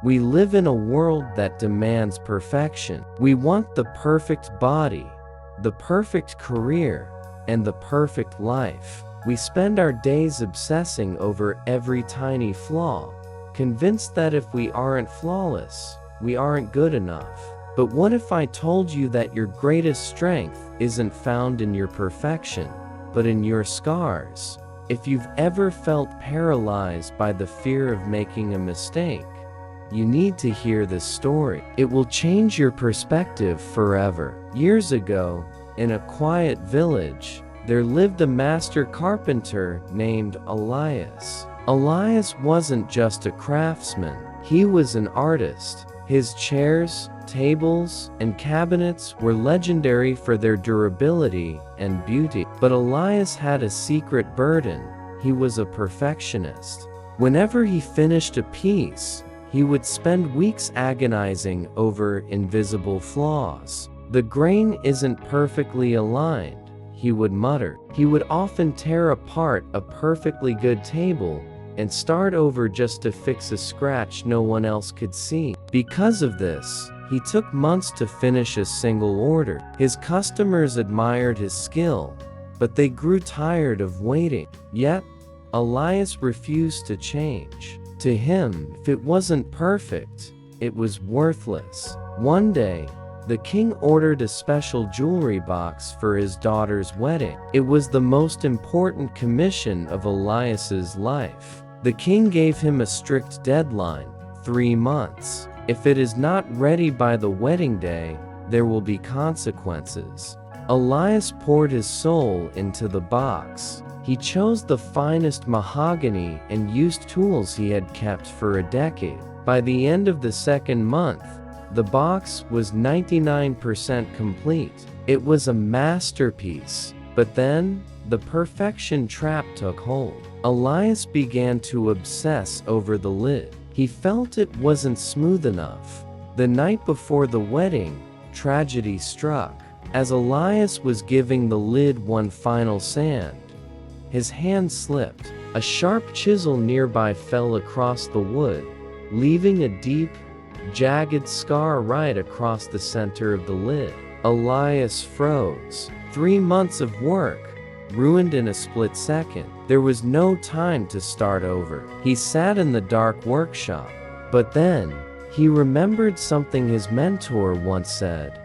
We live in a world that demands perfection. We want the perfect body, the perfect career, and the perfect life. We spend our days obsessing over every tiny flaw, convinced that if we aren't flawless, we aren't good enough. But what if I told you that your greatest strength isn't found in your perfection, but in your scars? If you've ever felt paralyzed by the fear of making a mistake, you need to hear this story. It will change your perspective forever. Years ago, in a quiet village, there lived a master carpenter named Elias. Elias wasn't just a craftsman, he was an artist. His chairs, tables, and cabinets were legendary for their durability and beauty. But Elias had a secret burden. He was a perfectionist. Whenever he finished a piece, he would spend weeks agonizing over invisible flaws. "The grain isn't perfectly aligned," he would mutter. He would often tear apart a perfectly good table and start over just to fix a scratch no one else could see. Because of this, he took months to finish a single order. His customers admired his skill, but they grew tired of waiting. Yet, Elias refused to change. To him, if it wasn't perfect, it was worthless. One day, the king ordered a special jewelry box for his daughter's wedding. It was the most important commission of Elias's life. The king gave him a strict deadline, 3 months. If it is not ready by the wedding day, there will be consequences. Elias poured his soul into the box. He chose the finest mahogany and used tools he had kept for a decade. By the end of the second month, the box was 99% complete. It was a masterpiece. But then, the perfection trap took hold. Elias began to obsess over the lid. He felt it wasn't smooth enough. The night before the wedding, tragedy struck. As Elias was giving the lid one final sand, his hand slipped. A sharp chisel nearby fell across the wood, leaving a deep, jagged scar right across the center of the lid. Elias froze. 3 months of work, ruined in a split second. There was no time to start over. He sat in the dark workshop. But then, he remembered something his mentor once said.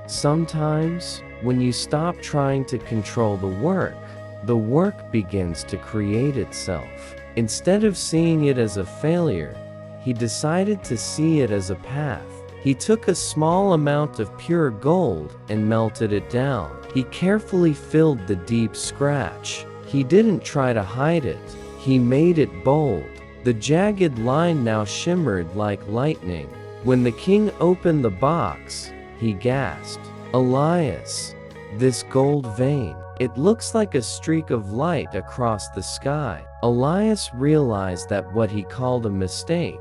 Sometimes, when you stop trying to control the work begins to create itself. Instead of seeing it as a failure, he decided to see it as a path. He took a small amount of pure gold and melted it down. He carefully filled the deep scratch. He didn't try to hide it. He made it bold. The jagged line now shimmered like lightning. When the king opened the box, he gasped, "Elias, this gold vein. It looks like a streak of light across the sky." Elias realized that what he called a mistake,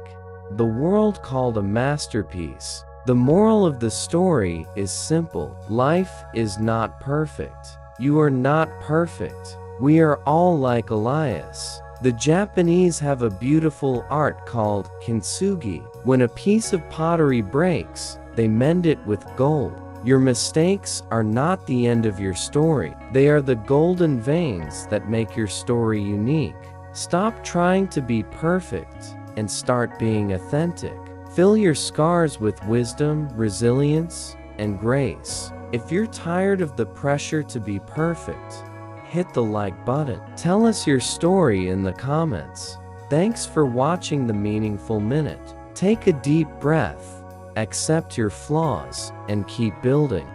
the world called a masterpiece. The moral of the story is simple. Life is not perfect. You are not perfect. We are all like Elias. The Japanese have a beautiful art called Kintsugi. When a piece of pottery breaks, they mend it with gold. Your mistakes are not the end of your story. They are the golden veins that make your story unique. Stop trying to be perfect and start being authentic. Fill your scars with wisdom, resilience, and grace. If you're tired of the pressure to be perfect, hit the like button. Tell us your story in the comments. Thanks for watching The Meaningful Minute. Take a deep breath, accept your flaws, and keep building.